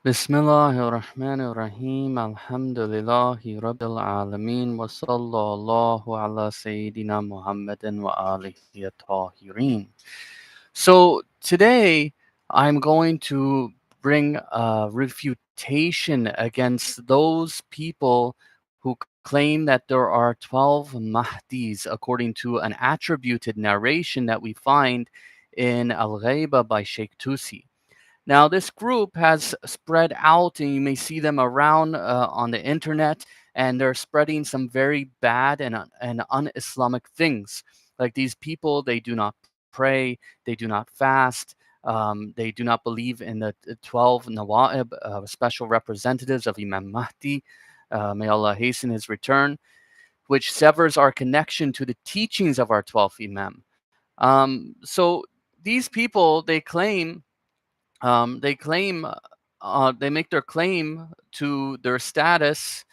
Bismillahirrahmanirrahim. Alhamdulillahi Rabbil Alameen. Wa sallallahu ala Sayyidina Muhammadin wa alihi tahirin. So today I'm going to bring a refutation against those people who claim that there are 12 Mahdis according to an attributed narration that we find in Al-Ghaiba by Sheikh Tusi. Now, this group has spread out, and you may see them around on the internet, and they're spreading some very bad and un-Islamic things. Like these people, they do not pray, they do not fast, they do not believe in the 12 Nawa'ib, special representatives of Imam Mahdi. May Allah hasten his return, which severs our connection to the teachings of our 12th Imam. So these people, they claim they make their claim to their status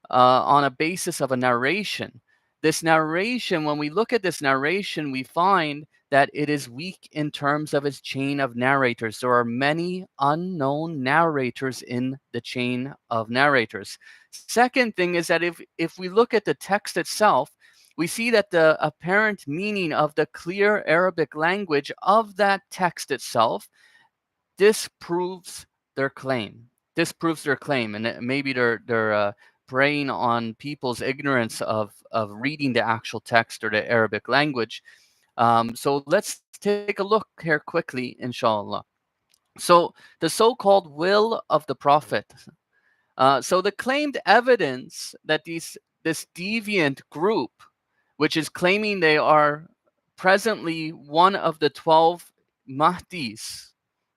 on a basis of a narration. This narration, when we look at this narration, we find that it is weak in terms of its chain of narrators. There are many unknown narrators in the chain of narrators. Second thing is that if we look at the text itself, we see that the apparent meaning of the clear Arabic language of that text itself disproves their claim. Disproves their claim, and maybe they're preying on people's ignorance of reading the actual text or the Arabic language. So let's take a look here quickly, inshallah. So the so-called will of the Prophet. So the claimed evidence that this deviant group, which is claiming they are presently one of the 12 Mahdis,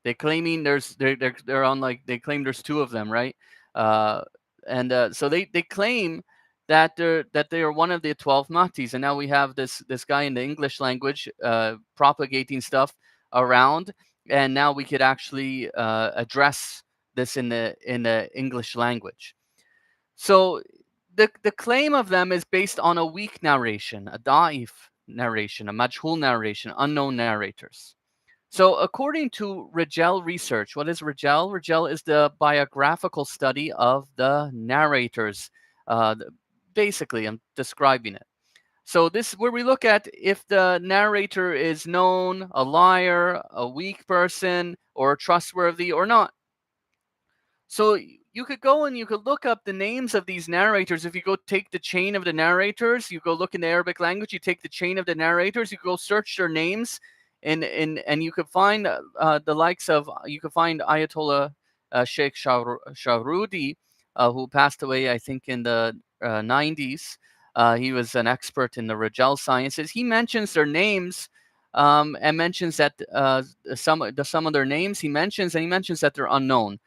they claiming they're on, like, they claim there's two of them, right? Uh, and so they claim that they are one of the 12 Mahdis, and now we have this guy in the English language propagating stuff around, and now we could actually address this in the English language. So the claim of them is based on a weak narration, a da'if narration, a majhul narration, unknown narrators. So according to Rijal research, what is Rijal? Rijal is the biographical study of the narrators. Uh, Basically, I'm describing it. So this is where we look at if the narrator is known, a liar, a weak person, or trustworthy or not. So you could go and you could look up the names of these narrators. If you go take the chain of the narrators, you go look in the Arabic language, you take the chain of the narrators, you go search their names, and you could find the likes of, you could find Ayatollah Sheikh Shahrudi, who passed away, I think, in the 90s. He was an expert in the Rajal sciences. He mentions their names, and mentions that some of their names he mentions, and he mentions that they're unknown.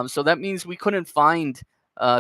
So that means we couldn't find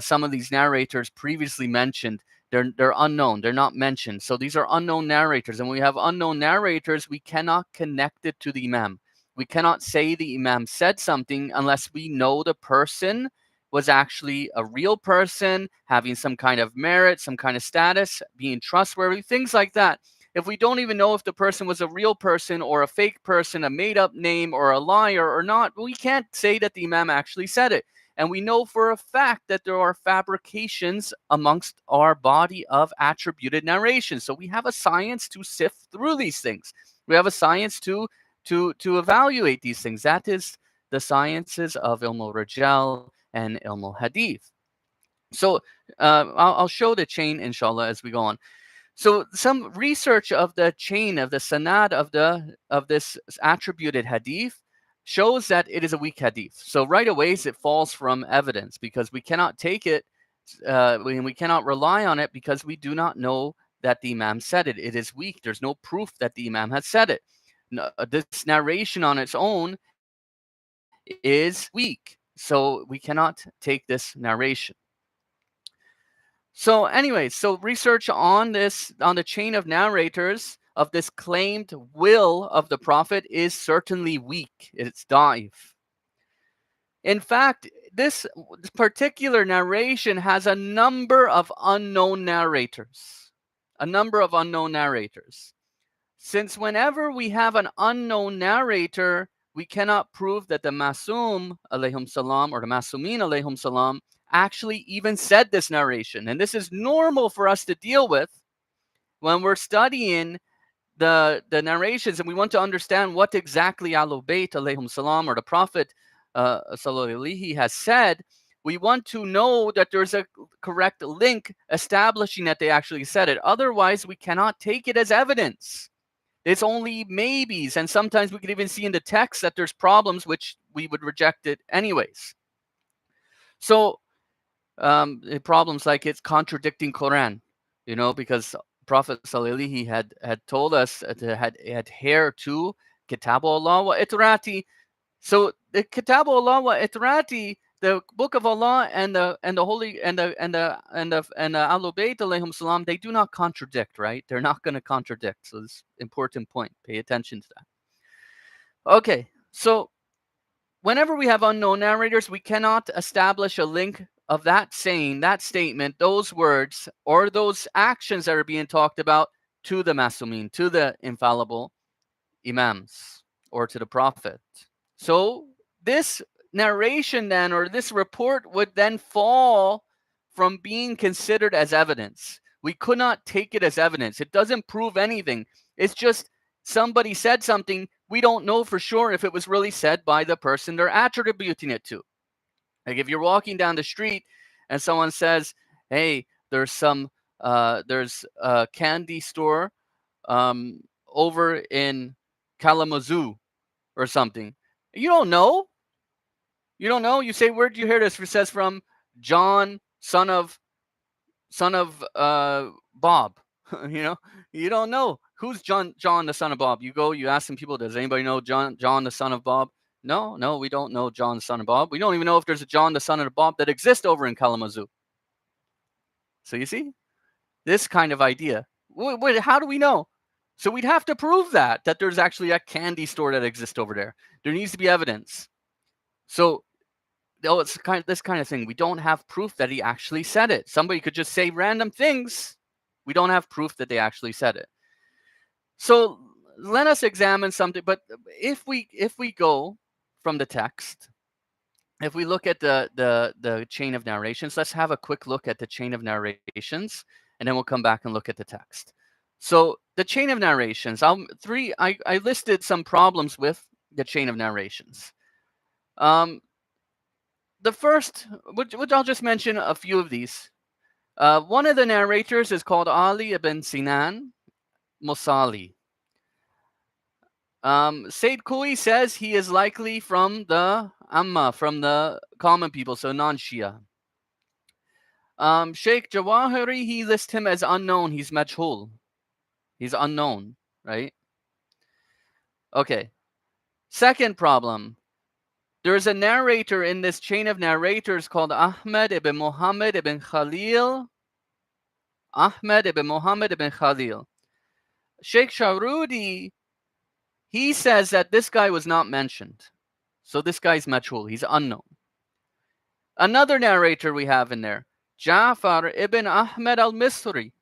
some of these narrators previously mentioned. They're unknown. They're not mentioned. So these are unknown narrators, and when we have unknown narrators, we cannot connect it to the Imam. We cannot say the Imam said something unless we know the person was actually a real person, having some kind of merit, some kind of status, being trustworthy, things like that. If we don't even know if the person was a real person or a fake person, a made up name or a liar or not, we can't say that the Imam actually said it. And we know for a fact that there are fabrications amongst our body of attributed narration. So we have a science to sift through these things. We have a science to evaluate these things. That is the sciences of Ilm al-Rijal and Ilm al-Hadith. So I'll show the chain, inshallah, as we go on. So some research of the chain of the sanad of this attributed hadith shows that it is a weak hadith. So right away it falls from evidence because we cannot take it, we cannot rely on it because we do not know that the Imam said it. It is weak. There's no proof that the Imam has said it. This narration on its own is weak. So we cannot take this narration. So anyway, so research on the chain of narrators of this claimed will of the Prophet is certainly weak. It's da'if. In fact, this particular narration has a number of unknown narrators. A number of unknown narrators. Since whenever we have an unknown narrator, we cannot prove that the Masum alayhim salam or the Masumin alayhim salam actually even said this narration. And this is normal for us to deal with when we're studying the narrations and we want to understand what exactly Ahlul Bayt alayhim salam or the Prophet sallallahu has said. We want to know that there's a correct link establishing that they actually said it. Otherwise, we cannot take it as evidence. It's only maybes, and sometimes we could even see in the text that there's problems which we would reject it anyways. So problems like it's contradicting Quran, because Prophet Sallallahu had told us had hair too, Kitabu Allah wa Itrati. So the Kitabu Allah wa Itrati, the Book of Allah and the Holy and the Ahlul Bayt alayhim salam, they do not contradict, right? They're not going to contradict. So this important point. Pay attention to that. Okay, so whenever we have unknown narrators, we cannot establish a link of that saying, that statement, those words, or those actions that are being talked about to the Masumin, to the infallible Imams, or to the Prophet. So this narration then, or this report would then fall from being considered as evidence. We could not take it as evidence. It doesn't prove anything. It's just somebody said something. We don't know for sure if it was really said by the person they're attributing it to. Like if you're walking down the street and someone says, "Hey, there's a candy store over in Kalamazoo or something." You don't know. You don't know. You say, "Where'd you hear this?" It says from John, son of Bob. You don't know who's John, the son of Bob. You go, you ask some people, does anybody know John, the son of Bob? No, we don't know John, the son of Bob. We don't even know if there's a John, the son of Bob that exists over in Kalamazoo. So you see, this kind of idea. How do we know? So we'd have to prove that there's actually a candy store that exists over there. There needs to be evidence. So it's this kind of thing. We don't have proof that he actually said it. Somebody could just say random things. We don't have proof that they actually said it. So let us examine something. But if we go from the text, if we look at the chain of narrations, let's have a quick look at the chain of narrations, and then we'll come back and look at the text. So the chain of narrations, I listed some problems with the chain of narrations. The first, which I'll just mention a few of these. One of the narrators is called Ali ibn Sinan Musali. Sayyid Kui says he is likely from the Amma, from the common people, so non-Shia. Sheikh Jawahiri, he lists him as unknown. He's majhul. He's unknown, right? Okay. Second problem. There's a narrator in this chain of narrators called Ahmed ibn Muhammad ibn Khalil. Ahmed ibn Muhammad ibn Khalil. Sheikh Shahrudi, he says that this guy was not mentioned. So this guy's majhul. He's unknown. Another narrator we have in there, Ja'far ibn Ahmed al-Misri.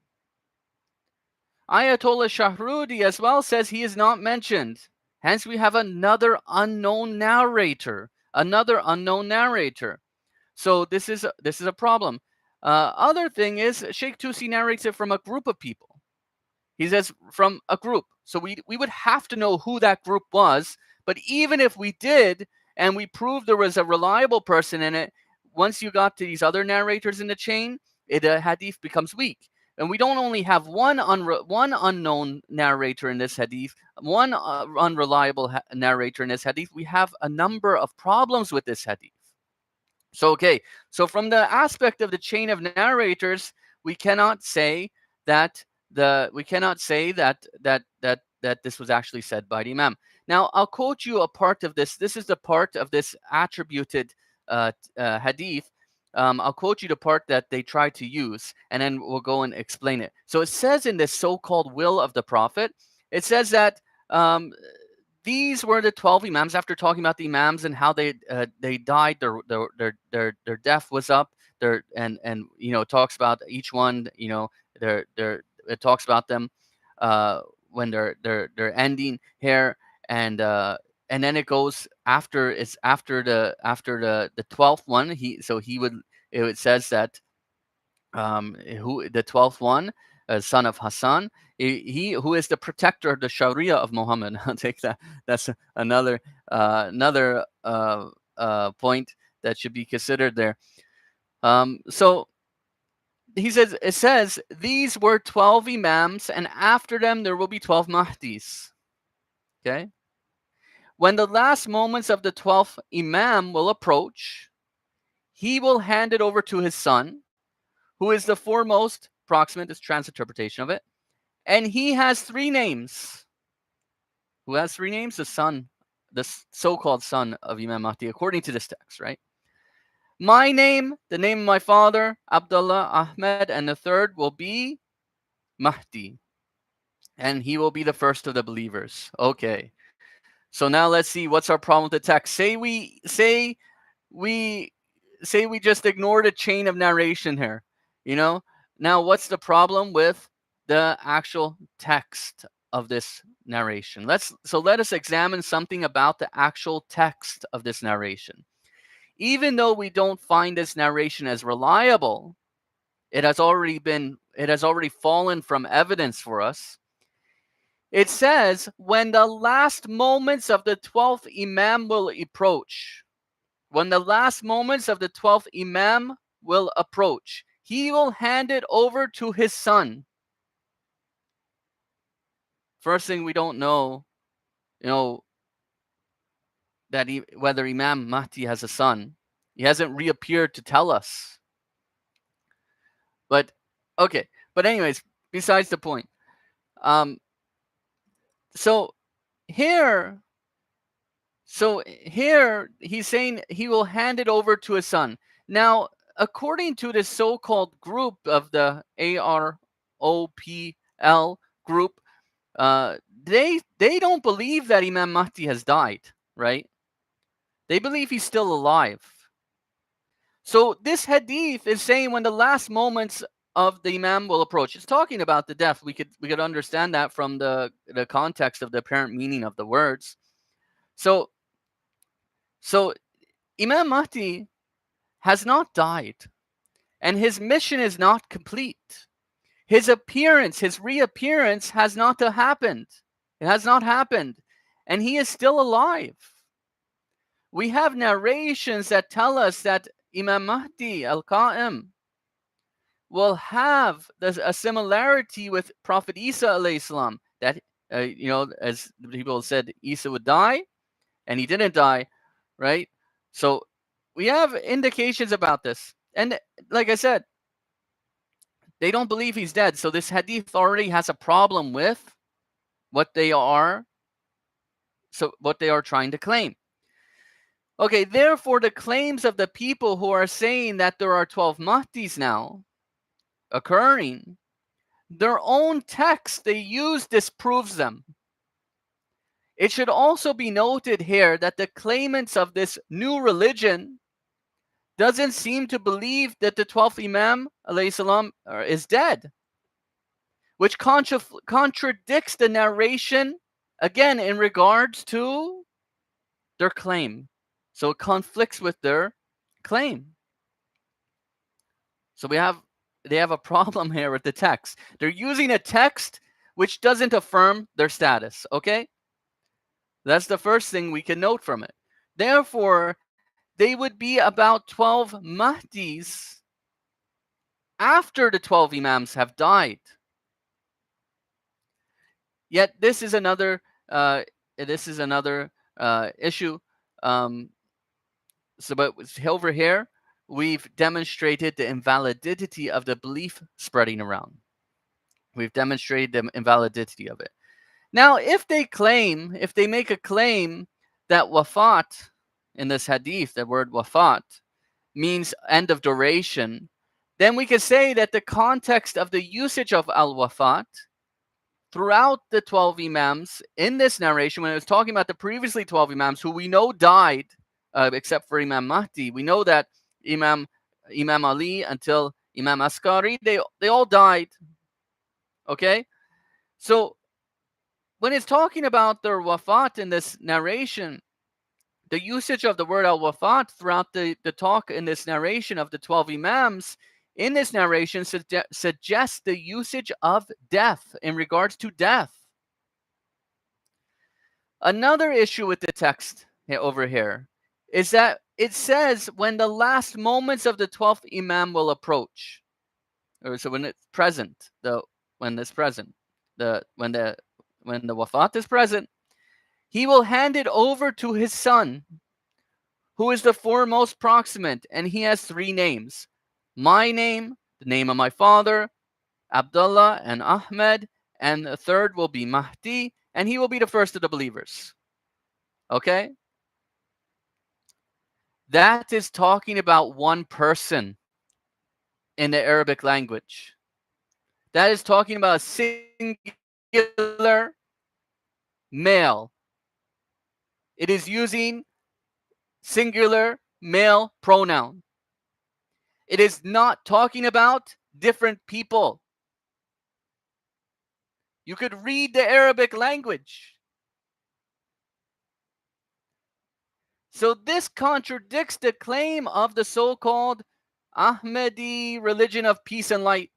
Ayatollah Shahrudi as well says he is not mentioned. Hence we have another unknown narrator. So this is a problem. Other thing is Sheikh Tusi narrates it from a group of people. He says from a group. So we would have to know who that group was. But even if we did, and we proved there was a reliable person in it, once you got to these other narrators in the chain, hadith becomes weak. And we don't only have one unknown narrator in this hadith, one unreliable narrator in this hadith. We have a number of problems with this hadith. So from the aspect of the chain of narrators, we cannot say that this was actually said by the Imam. Now I'll quote you a part of this. This is the part of this attributed hadith. I'll quote you the part that they try to use, and then we'll go and explain it. So it says in this so-called will of the Prophet, it says that these were the 12 Imams. After talking about the Imams and how they died, their death was up. And talks about each one. It talks about them when they're ending here, and and then it goes after, it's after the 12th one. He would, it says that who the 12th one, son of Hassan, he who is the protector of the Sharia of Muhammad. I'll take that. That's another point that should be considered there. So he says, it says these were 12 imams, and after them there will be 12 Mahdis. Okay. When the last moments of the 12th imam will approach, he will hand it over to his son, who is the foremost proximate, is transinterpretation of it. And he has three names. Who has three names? The son, the so-called son of Imam Mahdi, according to this text, right? My name, the name of my father, Abdullah, Ahmed, and the third will be Mahdi. And he will be the first of the believers. Okay. So now let's see, what's our problem with the text. We just ignore the chain of narration here. You know, now what's the problem with the actual text of this narration? Let us examine something about the actual text of this narration. Even though we don't find this narration as reliable, it has already fallen from evidence for us. It says, when the last moments of the 12th imam will approach. When the last moments of the 12th imam will approach, he will hand it over to his son. First thing, we don't know, that whether Imam Mahdi has a son. He hasn't reappeared to tell us. But okay. But anyways, besides the point. So here he's saying he will hand it over to his son. Now, according to this so-called group of the aropl group, they don't believe that Imam Mahdi has died, right? They believe he's still alive. So this hadith is saying when the last moments of the Imam will approach. It's talking about the death. We could understand that from the context of the apparent meaning of the words. So Imam Mahdi has not died, and his mission is not complete. His reappearance has not happened. It has not happened, and he is still alive. We have narrations that tell us that Imam Mahdi al-Qa'im will have a similarity with Prophet Isa alayhi salam, that as people said, Isa would die, and he didn't die, right? So we have indications about this. And like I said, they don't believe he's dead. So this hadith already has a problem with what they are trying to claim. Okay, therefore the claims of the people who are saying that there are 12 Mahdis now occurring, their own text they use disproves them. It should also be noted here that the claimants of this new religion doesn't seem to believe that the 12th Imam alayhi salam is dead, which contradicts the narration again in regards to their claim. So it conflicts with their claim. So they have a problem here with the text. They're using a text which doesn't affirm their status, okay? That's the first thing we can note from it. Therefore, they would be about 12 Mahdis after the 12 Imams have died. Yet this is another issue. But over here, we've demonstrated the invalidity of the belief spreading around. We've demonstrated the invalidity of it. Now, if they make a claim that wafat in this hadith, the word wafat, means end of duration, then we could say that the context of the usage of al-wafat throughout the 12 imams in this narration, when it was talking about the previously 12 imams who we know died, except for Imam Mahdi, we know that Imam Ali until Imam Askari, they all died. Okay? So when it's talking about their wafat in this narration, the usage of the word al-wafat throughout the talk in this narration of the 12 imams in this narration suggests the usage of death in regards to death. Another issue with the text over here is that it says when the last moments of the 12th imam will approach, or so when it's present, when it's present, when the wafat is present, he will hand it over to his son, who is the foremost proximate, and he has three names: my name, the name of my father, Abdullah and Ahmed, and the third will be Mahdi, and he will be the first of the believers. Okay? That is talking about one person in the Arabic language. That is talking about a singular male. It is using singular male pronoun. It is not talking about different people. You could read the Arabic language. So this contradicts the claim of the so-called Ahmadi religion of peace and light,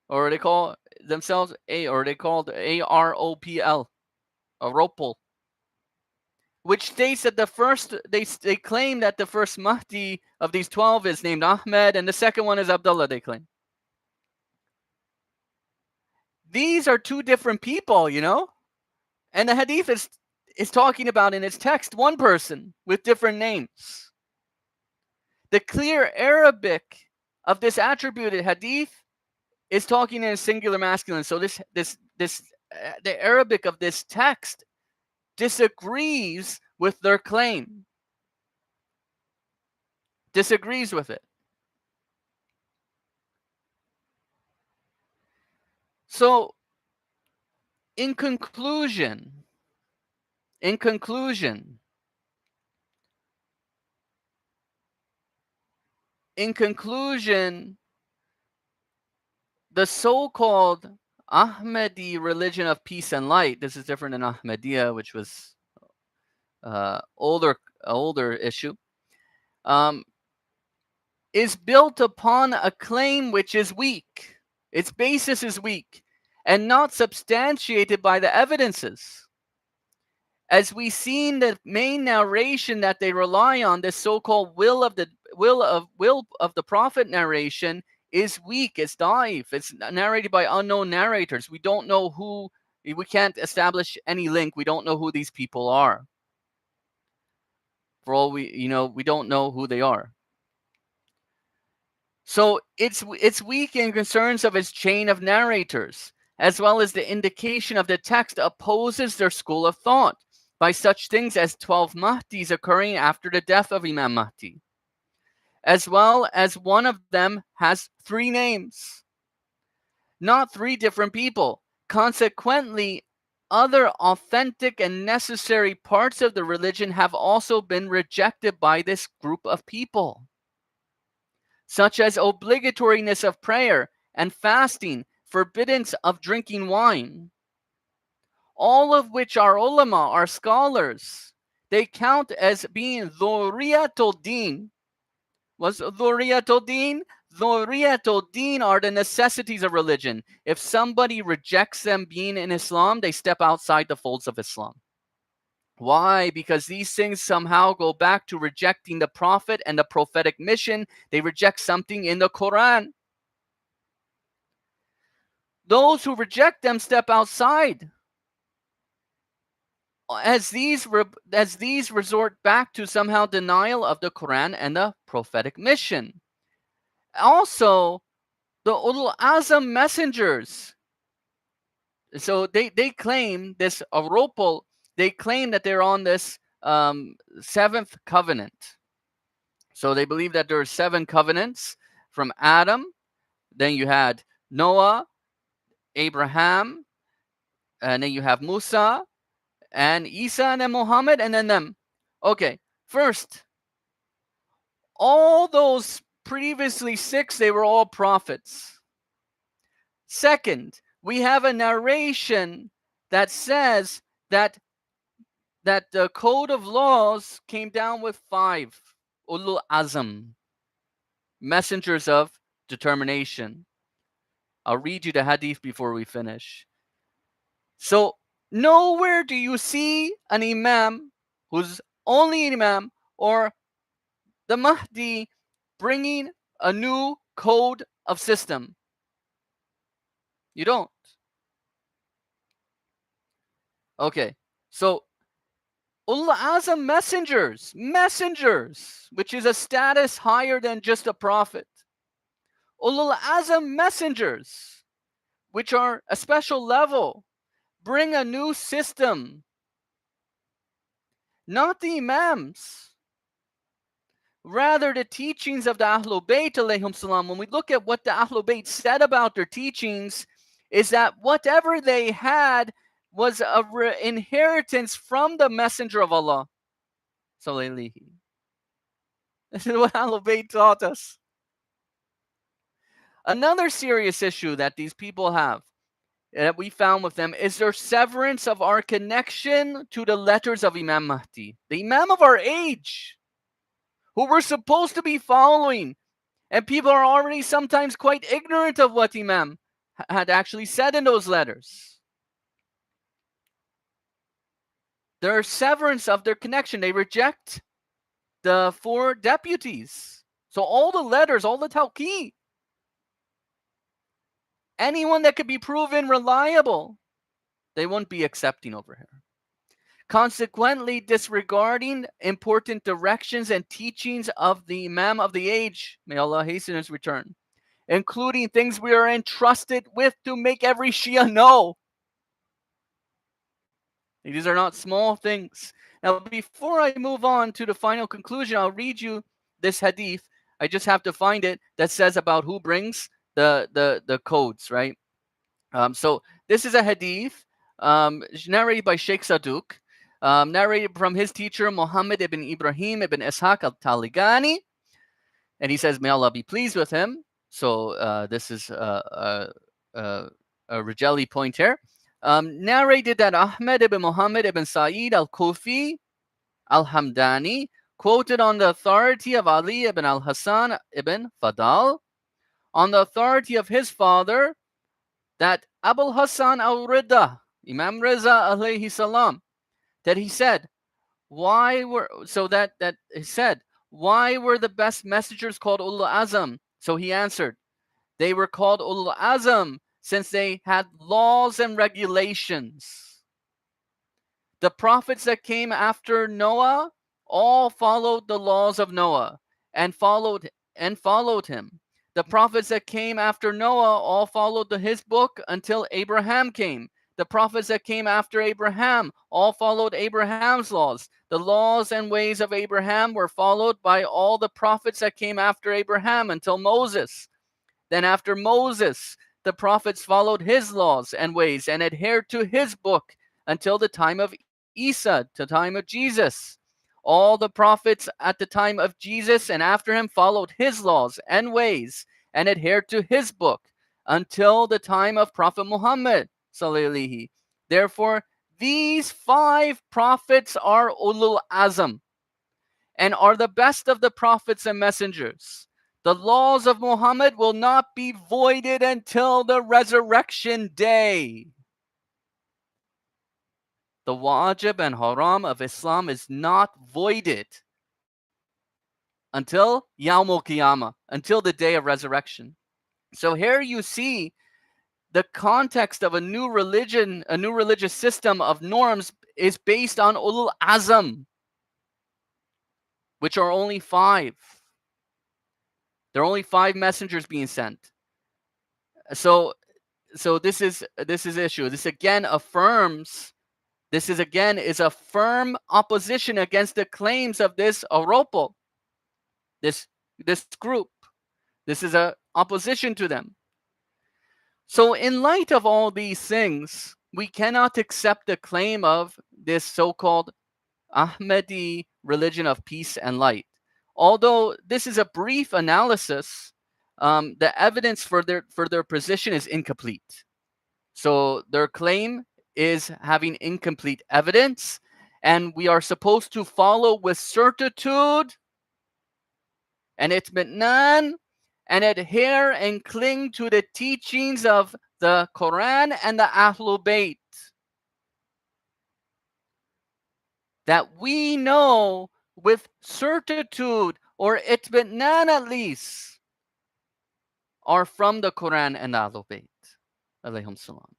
or they call themselves or they called aropl, aropl, which states that they claim that the first Mahdi of these 12 is named Ahmed, and the second one is Abdullah. They claim these are two different people, and the Hadith is talking about in its text one person with different names. The clear Arabic of this attributed Hadith is talking in a singular masculine. So the Arabic of this text disagrees with their claim. Disagrees with it. So in conclusion, the so-called Ahmadi religion of peace and light, this is different than Ahmadiyya, which was older issue, is built upon a claim which is weak. Its basis is weak and not substantiated by the evidences. As we see in the main narration that they rely on, this so-called will of the prophet narration is weak. It's da'if. It's narrated by unknown narrators. We don't know who. We can't establish any link. We don't know who these people are. For all we don't know who they are. So it's weak in concerns of its chain of narrators, as well as the indication of the text opposes their school of thought by such things as 12 Mahdis occurring after the death of Imam Mahdi, as well as one of them has three names, not three different people. Consequently, other authentic and necessary parts of the religion have also been rejected by this group of people, such as obligatoriness of prayer and fasting, forbiddance of drinking wine, all of which our ulama, our scholars, they count as being dhuriyatul deen. What's dhuriyatul deen? Dhuriyatul deen are the necessities of religion. If somebody rejects them being in Islam, they step outside the folds of Islam. Why? Because these things somehow go back to rejecting the prophet and the prophetic mission. They reject something in the Quran. Those who reject them step outside, as these resort back to somehow denial of the Quran and the prophetic mission. Also, the Ulul Azam messengers, so they claim this aropl, they claim that they're on this seventh covenant. So they believe that there are 7 covenants from Adam, then you had Noah, Abraham, and then you have Musa, and Isa, and then Muhammad, and then them. Okay, first, all those previously 6, they were all prophets. Second, we have a narration that says that the code of laws came down with 5 ulul azm, messengers of determination. I'll read you the hadith before we finish. So nowhere do you see an imam who's only an imam or the Mahdi bringing a new code of system. You don't. Okay. So Ulul Azam messengers, which is a status higher than just a prophet. Ulul Azam messengers, which are a special level, bring a new system, not the imams. Rather, the teachings of the Ahlul Bayt alayhim salam, when we look at what the Ahlul Bayt said about their teachings, is that whatever they had was a inheritance from the Messenger of Allah. This is what Ahlul Bayt taught us. Another serious issue that these people have, that we found with them, is their severance of our connection to the letters of Imam Mahdi, the Imam of our age, who we're supposed to be following. And people are already sometimes quite ignorant of what Imam had actually said in those letters. Their severance of their connection, they reject the 4 deputies. So all the letters, all the tawqi, anyone that could be proven reliable, they won't be accepting over here. Consequently, disregarding important directions and teachings of the Imam of the age, may Allah hasten his return, including things we are entrusted with to make every Shia know. These are not small things. Now, before I move on to the final conclusion, I'll read you this hadith. I just have to find it, that says about who brings the codes, right? So this is a hadith narrated by Sheikh Saduk, narrated from his teacher Muhammad ibn Ibrahim ibn Ishaq al-Taligani. And he says, may Allah be pleased with him. So this is a Rajali point here. Narrated that Ahmad ibn Muhammad ibn Sa'id al-Kufi al-Hamdani quoted on the authority of Ali ibn al-Hasan ibn Fadal, on the authority of his father, that Abul Hasan al-Rida, Imam Reza alayhi salam, that he said, why were the best messengers called Ulul Azam? So he answered, they were called Ulul Azam since they had laws and regulations. The prophets that came after Noah all followed the laws of Noah and followed him. The prophets that came after Noah all followed his book until Abraham came. The prophets that came after Abraham all followed Abraham's laws. The laws and ways of Abraham were followed by all the prophets that came after Abraham until Moses. Then after Moses, the prophets followed his laws and ways and adhered to his book until the time of Isa, the time of Jesus. All the prophets at the time of Jesus and after him followed his laws and ways and adhered to his book until the time of Prophet Muhammad. Therefore, these 5 prophets are Ulul Azam and are the best of the prophets and messengers. The laws of Muhammad will not be voided until the resurrection day. The wajib and haram of Islam is not voided until Yawmul Qiyamah, until the day of resurrection. So here you see the context of a new religion, a new religious system of norms is based on Ulul Azam, which are only 5. There are only 5 messengers being sent. So this is issue. This again is a firm opposition against the claims of this aropl, this group. This is a opposition to them. So in light of all these things, we cannot accept the claim of this so-called Ahmadi religion of peace and light. Although this is a brief analysis, the evidence for their position is incomplete. So their claim is having incomplete evidence, and we are supposed to follow with certitude and itminan and adhere and cling to the teachings of the Quran and the Ahlul Bayt that we know with certitude or itminan at least are from the Quran and the Ahlul Bayt. Alayhum salam.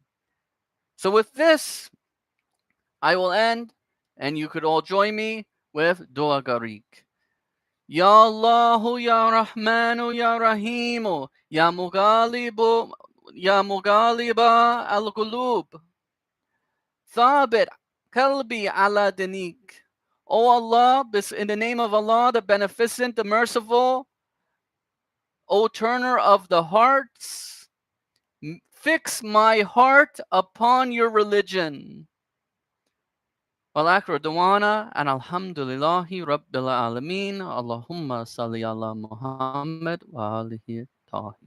So with this, I will end, and you could all join me with Dua Garik. Ya Allahu Ya Rahmanu Ya Rahimu Ya Mughalibu Ya Mughaliba Al Qulub Thabit Kalbi ala Dinik. O Allah, in the name of Allah, the Beneficent, the Merciful, O Turner of the hearts, fix my heart upon your religion. والآخر دعوانا أن الحمد لله رب العالمين اللهم صل على محمد وآله الطاهرين.